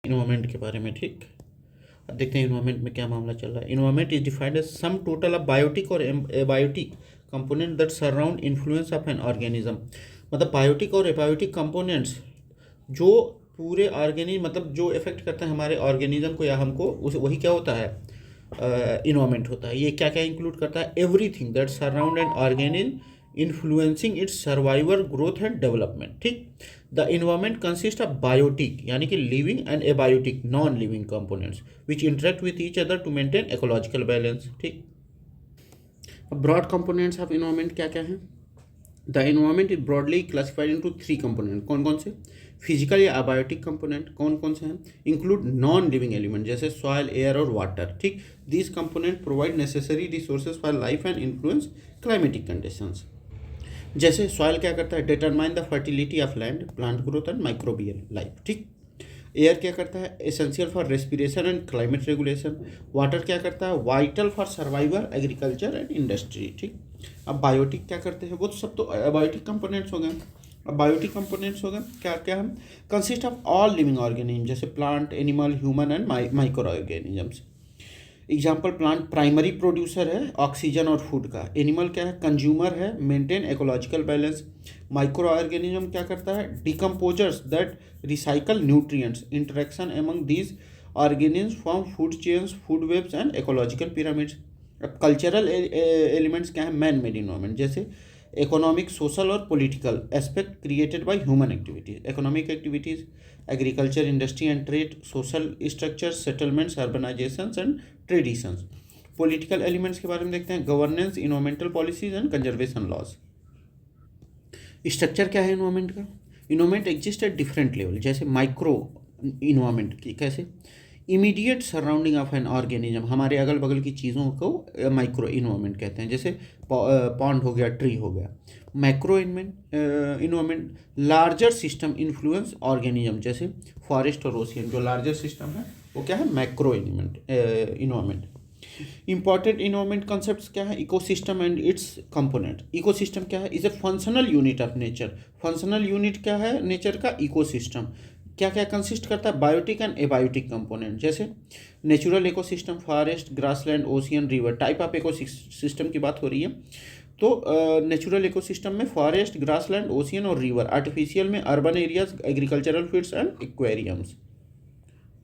Environment के बारे में। ठीक, अब देखते हैं इन्वायरमेंट में क्या मामला चल रहा है। Environment is defined as sum total of biotic और abiotic component that surround influence of an organism. मतलब बायोटिक और एबायोटिक कंपोनेंट्स जो पूरे ऑर्गेनिज्म, मतलब जो इफेक्ट करते हैं हमारे ऑर्गेनिज्म को या हमको, उस वही क्या होता है, इन्वायरमेंट होता है। ये क्या क्या इंक्लूड करता है? Everything that surround an organism influencing its survival, growth and development. ठीक, the environment consist of biotic यानी कि living and abiotic non living components which interact with each other to maintain ecological balance. ठीक, broad components of environment क्या क्या हैं? The environment is broadly classified into 3 component. कौन कौन से? Physical या अबायोटिक कंपोनेंट कौन कौन से हैं? इंक्लूड नॉन लिविंग एलिमेंट जैसे सॉइल, एयर और वाटर। ठीक, these component provide necessary resources for life and influence climatic conditions. जैसे सॉइल क्या करता है? Determine the fertility of land, plant growth and microbial life. ठीक, एयर क्या करता है? Essential for respiration and climate regulation. Water क्या करता है? Vital for survival, agriculture and industry. ठीक, अब बायोटिक क्या करते हैं? वो तो सब तो बायोटिक कंपोनेंट्स हो गए। अब बायोटिक कंपोनेंट्स हो गए क्या क्या हम? Consist of all living organism जैसे plant, animal, human and micro organisms. Example, plant primary producer है ऑक्सीजन और फूड का। एनिमल क्या है? कंज्यूमर है, maintain ecological balance. Micro organism क्या करता है? Decomposers that recycle nutrients. Interaction among these organism form food chains, food webs and ecological pyramids. अब कल्चरल एलिमेंट्स क्या है? मैन मेड इन्वायरमेंट जैसे इकोनॉमिक, सोशल और political aspect created by human activities. Economic activities, agriculture, industry and trade. Social structure, settlements, urbanizations and traditions. Political elements के बारे में देखते हैं, governance, environmental policies and conservation laws. Structure क्या है environment का? Environment exist at different level जैसे micro environment की कैसे? Immediate surrounding of an organism, हमारे अगल बगल की चीज़ों को माइक्रो इन्वायरमेंट कहते हैं जैसे पॉन्ड हो गया, ट्री हो गया। Macro environment larger system influence organism जैसे फॉरेस्ट और ओशियन। जो लार्जर सिस्टम है वो क्या है? Macro environment. Important environment concepts क्या है? Ecosystem and it's component. Ecosystem क्या है? Is a functional unit of nature. Functional unit क्या है नेचर का? इकोसिस्टम। क्या क्या कंसिस्ट करता है? बायोटिक एंड एबायोटिक कंपोनेंट जैसे natural ecosystem, forest, grassland, ocean, river. Type of ecosystem की बात हो रही है तो नेचुरल इकोसिस्टम में फॉरेस्ट, ग्रासलैंड, ओशियन और रिवर। आर्टिफिशियल में urban areas, agricultural fields and aquariums.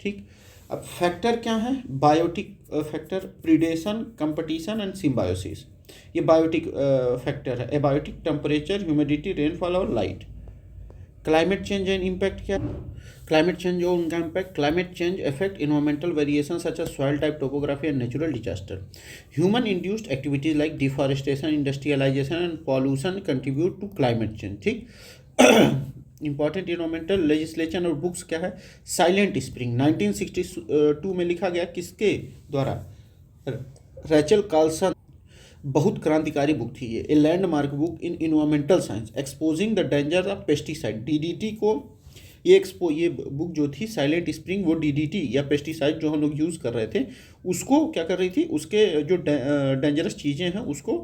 ठीक, अब फैक्टर क्या है? Biotic factor, predation, competition and symbiosis. ये बायोटिक फैक्टर है। एबायोटिक, टेम्परेचर, ह्यूमिडिटी, रेनफॉल और light. Climate change and impact क्या? क्लाइमेट चेंज और उनका impact. Climate change affect environmental variation such as soil type, topography and natural disaster. Human induced activities like deforestation, industrialization and pollution contribute to climate change. ठीक, important environmental legislation और books क्या है? Silent spring 1962 में लिखा गया, किसके द्वारा? Rachel Carson. बहुत क्रांतिकारी बुक थी ये, a landmark book in environmental science exposing the danger of pesticide, DDT को। ये बुक जो थी साइलेंट स्प्रिंग, वो डीडीटी या पेस्टिसाइड जो हम लोग यूज़ कर रहे थे उसको क्या कर रही थी, उसके जो डेंजरस चीज़ें हैं उसको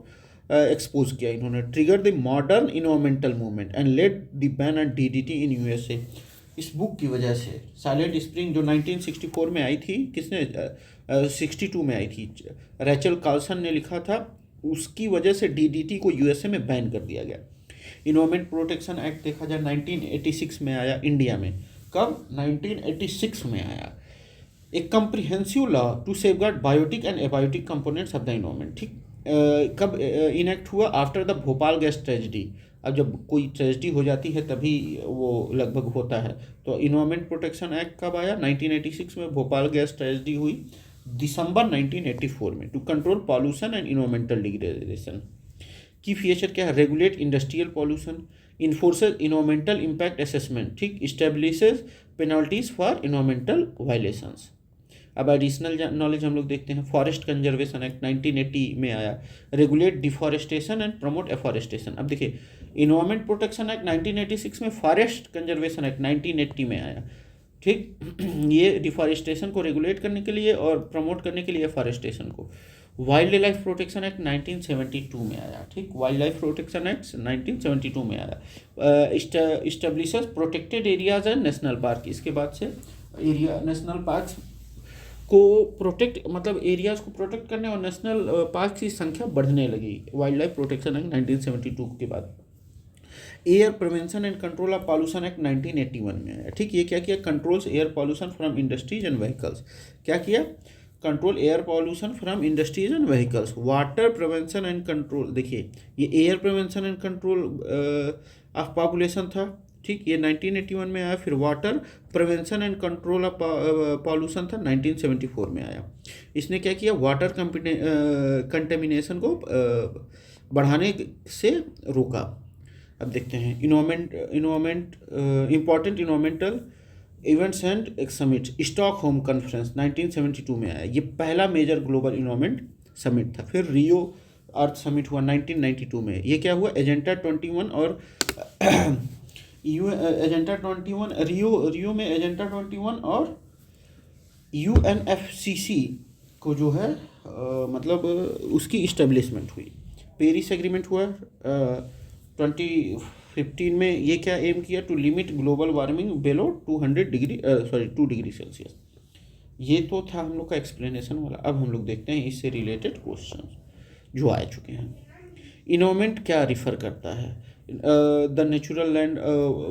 एक्सपोज किया इन्होंने। Trigger the modern environmental movement and led the ban at DDT in USA. इस बुक की वजह से साइलेंट स्प्रिंग जो 1964 में आई थी, किसने 62 में आई थी, रैचल कार्लसन ने लिखा था, उसकी वजह से डीडीटी को यूएसए में बैन कर दिया गया। इन्वायरमेंट प्रोटेक्शन एक्ट देखा जाए 1986 में आया इंडिया में। कब? 1986 में आया। एक comprehensive law to safeguard biotic and abiotic components of the environment. ठीक, कब इनेक्ट हुआ? After the Bhopal gas tragedy. अब जब कोई ट्रेजिडी हो जाती है तभी वो लगभग होता है। तो इन्वायरमेंट प्रोटेक्शन एक्ट कब आया? 1986 में भोपाल गैस ट्रेजिडी हुई दिसंबर 1984 में, to control pollution and environmental degradation. की फीचर क्या है? Regulate industrial pollution, enforces environmental impact assessment. ठीक, establishes penalties for environmental violations. अब एडिशनल नॉलेज हम लोग देखते हैं। फॉरेस्ट कंजर्वेशन एक्ट 1980 में आया, regulate deforestation and promote afforestation. अब देखिए, इन्वायरमेंट प्रोटेक्शन एक्ट 1986 में, फॉरेस्ट कंजर्वेशन एक्ट 1980 में आया। ठीक, ये डिफॉरेस्टेशन को रेगुलेट करने के लिए और प्रमोट करने के लिए फॉरेस्टेशन को। वाइल्ड लाइफ प्रोटेक्शन एक्ट 1972 में आया। ठीक, वाइल्ड लाइफ प्रोटेक्शन एक्ट 1972 में आया। Establishes protected areas and national park. इसके बाद से एरिया नेशनल पार्क्स को प्रोटेक्ट मतलब एरियाज को प्रोटेक्ट करने और नेशनल पार्क की संख्या बढ़ने लगी वाइल्ड लाइफ प्रोटेक्शन एक्ट 1972 के बाद। Air prevention and control of pollution act 1981 में आया। ठीक, ये क्या किया, controls air pollution from industries and vehicles. क्या किया, control air pollution from industries and vehicles. Water prevention and control, देखिए ये air prevention and control of population था। ठीक, ये 1981 में आया। फिर water prevention and control of pollution था, 1974 में आया। इसने क्या किया, वाटर कंटेमिनेशन को बढ़ाने से रोका। अब देखते हैं environment important environmental events and एक समिट। स्टॉकहोम कॉन्फ्रेंस 1972 में आया, ये पहला मेजर ग्लोबल इन्वायरमेंट समिट था। फिर रियो अर्थ समिट हुआ 1992 में। ये क्या हुआ, एजेंडा 21 और एजेंडा 21 रियो में एजेंडा 21 और UNFCC को जो है मतलब उसकी इस्टेब्लिशमेंट हुई। पेरिस एग्रीमेंट हुआ 2015 में। ये क्या एम किया, to limit global warming below 2 degree Celsius. ये तो था हम लोग का एक्सप्लेनेशन वाला। अब हम लोग देखते हैं इससे रिलेटेड क्वेश्चन जो आ चुके हैं। इन्वायरमेंट क्या रिफर करता है, the natural land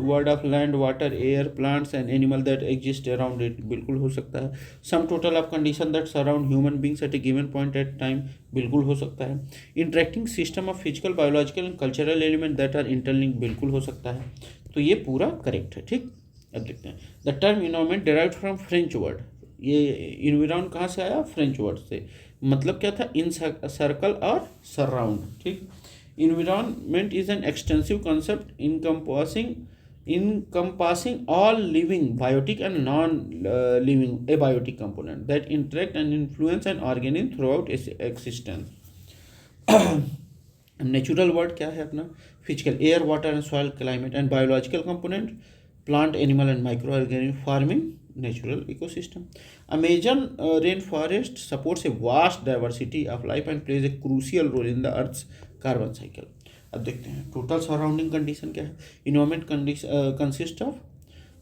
world of land water air plants and animal that exist around it, बिल्कुल हो सकता है। Sum total of condition that surround human beings at a given point at time, बिल्कुल हो सकता है। Interacting system of physical biological and cultural element that are interlink, बिल्कुल हो सकता है। तो ये पूरा करेक्ट है। ठीक, अब देखते हैं। The term environment derived from French word, ये इन्विरॉन कहाँ से आया, फ्रेंच वर्ड से। मतलब क्या था, इन सर्कल और सराउंड। ठीक, environment is an extensive concept encompassing all living biotic and non living abiotic component that interact and influence an organism throughout its existence। Natural world क्या है अपना, physical, air water and soil climate and biological component, plant animal and micro organism, farming, natural ecosystem. Amazon rain forest supports a vast diversity of life and plays a crucial role in the earth's carbon cycle. अब देखते हैं total surrounding condition क्या है। Environment consist of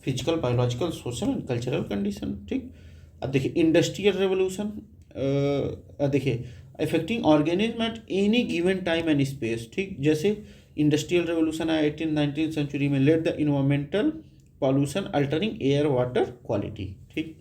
physical biological social and cultural condition. ठीक, अब देखिए industrial revolution, देखिए affecting organism eight any given time and space. ठीक, जैसे इंडस्ट्रियल रेवोल्यूशन आया 18th-19th सेंचुरी में, led the environmental pollution altering air water quality. ठीक,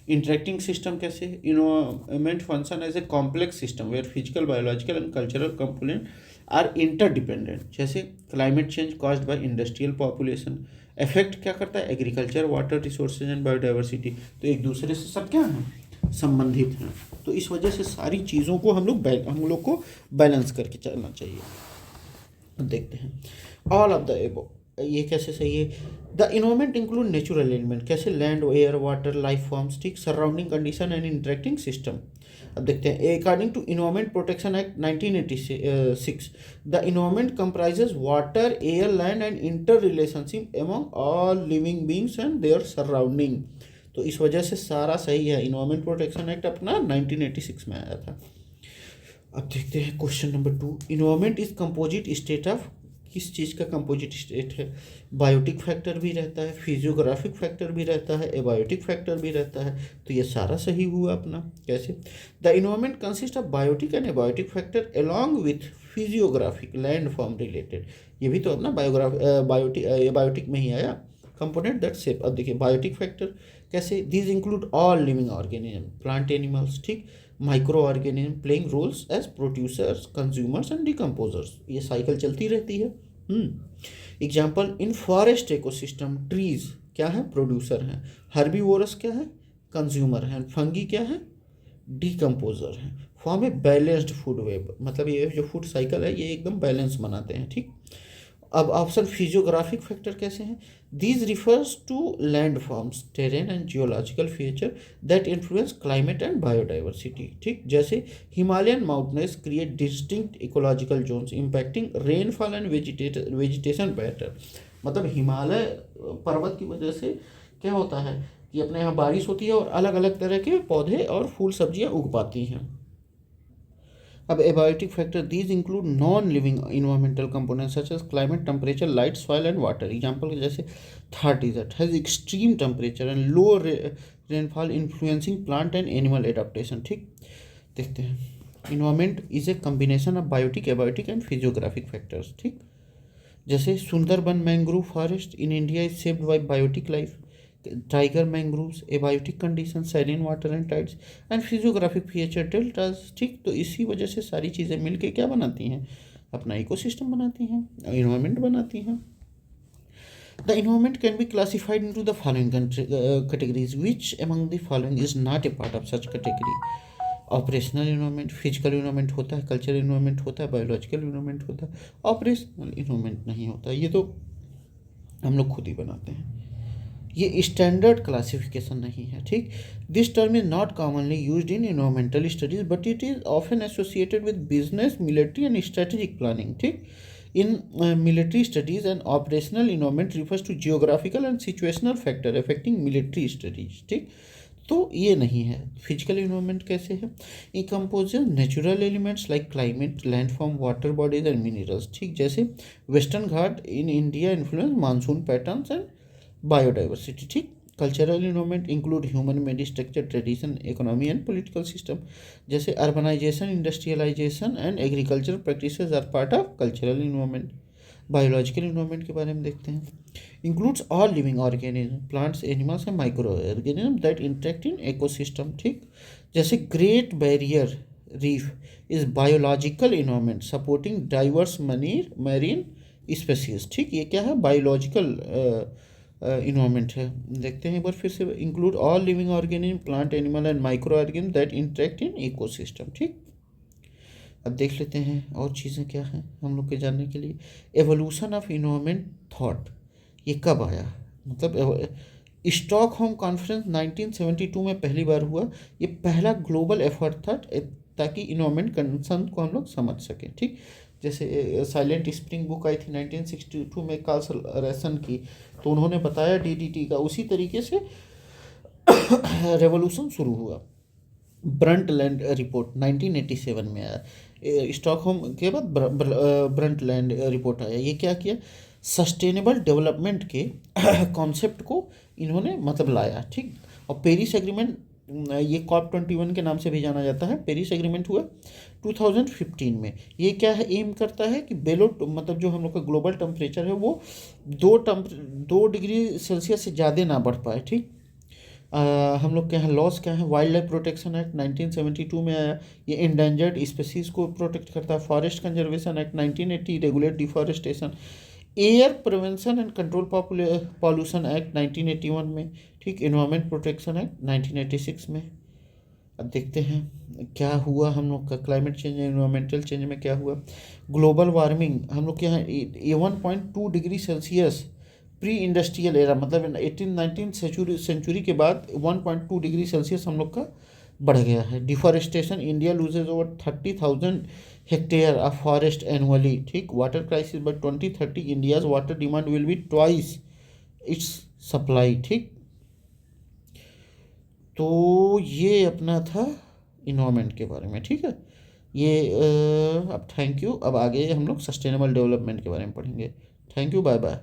interacting system कैसे, environment function as a complex system where physical biological and cultural component are interdependent. जैसे climate change caused by industrial population, effect क्या करता है, agriculture, water resources and biodiversity. तो एक दूसरे से सब क्या हैं, संबंधित हैं। तो इस वजह से सारी चीज़ों को हम लोग को बैलेंस करके चलना चाहिए। देखते हैं ऑल ऑफ द एबो, ये कैसे सही है। The environment include natural element, कैसे, land air water life forms. ठीक, surrounding condition and interacting system. अब देखते हैं according to environment protection act 1986 the environment comprises water air land and inter relationship among all living beings and their surrounding. तो इस वजह से सारा सही है। इन्वायरमेंट प्रोटेक्शन एक्ट अपना 1986 में आया था। अब देखते हैं question number 2, environment is composite state of, किस चीज़ का कंपोजिट स्टेट है। बायोटिक फैक्टर भी रहता है, फिजियोग्राफिक फैक्टर भी रहता है, एबायोटिक फैक्टर भी रहता है। तो ये सारा सही हुआ अपना। कैसे, the environment consist of biotic and abiotic factor along with physiographic land form related. ये भी तो अपना एबायोटिक में ही आया, कंपोनेंट दैट शेप। अब देखिए बायोटिक फैक्टर कैसे, these include all living organism, plant animals. ठीक, micro organism playing roles as producers consumers and decomposers. ये साइकिल चलती रहती है। Example, in forest ecosystem trees क्या है, प्रोड्यूसर हैं, हर्बीवोरस क्या है, कंज्यूमर हैं, फंगी क्या है, डिकम्पोजर हैं। Form a balanced food web, मतलब ये जो फूड साइकिल है ये एकदम बैलेंस बनाते हैं। ठीक, अब ऑप्शन फिजियोग्राफिक फैक्टर कैसे हैं, these refers to land forms, terrain and geological feature that influence climate and biodiversity. ठीक, जैसे Himalayan mountains create distinct ecological zones impacting rainfall and vegetation pattern. मतलब हिमालय पर्वत की वजह से क्या होता है कि अपने यहाँ बारिश होती है और अलग अलग तरह के पौधे और फूल सब्जियाँ उग पाती हैं। अब abiotic factor these include non living environmental component such as climate, temperature, light, soil and water. Example जैसे Thar desert has extreme temperature and low rainfall influencing plant and animal adaptation. ठीक, देखते हैं। Environment is a combination of biotic, abiotic and physiographic factors. ठीक, जैसे Sundarban mangrove forest in India is shaped by biotic life, tiger mangroves abiotic condition, saline water and tides and physiographic feature deltas. ठीक, तो इसी वजह से सारी चीज़ें मिलके क्या बनाती हैं, अपना इकोसिस्टम बनाती हैं, इन्वायरमेंट बनाती हैं। The environment can be classified into the following categories. Which among the following is not a part of such category? Operational environment, physical environment होता है, कल्चरल इन्वायरमेंट होता है, बायोलॉजिकल इन्वायरमेंट होता है, ऑपरेशनल इन्वायरमेंट नहीं होता। ये तो हम लोग खुद ही बनाते हैं, ये स्टैंडर्ड क्लासिफिकेशन नहीं है। ठीक, this term is not commonly used in environmental studies but it is often associated with business, military and strategic planning. ठीक, in military studies and operational environment refers to geographical and situational factor affecting military studies। ठीक, तो ये नहीं है। Physical environment कैसे है, ये compose natural elements like climate, landform, water bodies and minerals. ठीक, जैसे western Ghat in India influence monsoon patterns and biodiversity. ठीक, cultural environment include human made structure, tradition, economy and political system. जैसे urbanization, industrialization and agriculture practices are part of cultural environment. Biological environment के बारे में देखते हैं। Includes all living organism, plants, animals and micro organism that interact in ecosystem. ठीक, जैसे great barrier reef is biological environment supporting diverse marine species. ठीक, ये क्या है, बायोलॉजिकल इन्वायरमेंट है। देखते हैं एक बार फिर से। Include all living organism, plant, animal and micro organism that interact in ecosystem. ठीक, अब देख लेते हैं और चीज़ें क्या हैं हम लोग के जानने के लिए। एवोल्यूशन ऑफ इन्वायरमेंट थॉट, ये कब आया, मतलब स्टॉकहोम कॉन्फ्रेंस 1972 में पहली बार हुआ। ये पहला ग्लोबल एफर्ट था ताकि इन्वायरमेंट कंसर्न को हम लोग समझ सकें। ठीक, जैसे साइलेंट स्प्रिंग बुक आई थी 1962 में कार्ल रेसन की, तो उन्होंने बताया डीडीटी का, उसी तरीके से रेवोल्यूशन शुरू हुआ। ब्रंटलैंड रिपोर्ट 1987 में आया, स्टॉकहोम के बाद ब्रंटलैंड रिपोर्ट आया। ये क्या किया, सस्टेनेबल डेवलपमेंट के कॉन्सेप्ट को इन्होंने मतलब लाया। ठीक, और पेरिस एग्रीमेंट, ये COP21 के नाम से भी जाना जाता है, पेरिस एग्रीमेंट हुआ 2015 में। ये क्या है, एम करता है कि बेलो मतलब जो हम लोग का ग्लोबल टेम्परेचर है वो 2 डिग्री सेल्सियस से ज़्यादा ना बढ़ पाए। ठीक, हम लोग के यहाँ लॉस क्या है, वाइल्ड लाइफ प्रोटेक्शन एक्ट 1972 में आया, ये इंडेंजर्ड स्पेसीज को प्रोटेक्ट करता है। Forest conservation act 1980 regulate deforestation. Air prevention and control pollution act 1981 में। ठीक, एनवायरमेंट प्रोटेक्शन एक्ट 1986 में। अब देखते हैं क्या हुआ हम लोग का क्लाइमेट चेंज, एनवायरमेंटल चेंज में क्या हुआ। ग्लोबल वार्मिंग हम लोग के यहाँ 1.2 degree Celsius pre industrial era, मतलब 18-19 सेंचुरी के बाद 1.2 डिग्री सेल्सियस हम लोग का बढ़ गया है। Deforestation, India loses over 30,000 hectare of forest annually. ठीक, water crisis by 2030 India's water demand will be twice its supply. ठीक, तो ये अपना था इन्वायरमेंट के बारे में। ठीक है, ये अब थैंक यू। अब आगे हम लोग सस्टेनेबल डेवलपमेंट के बारे में पढ़ेंगे। Thank you, bye bye.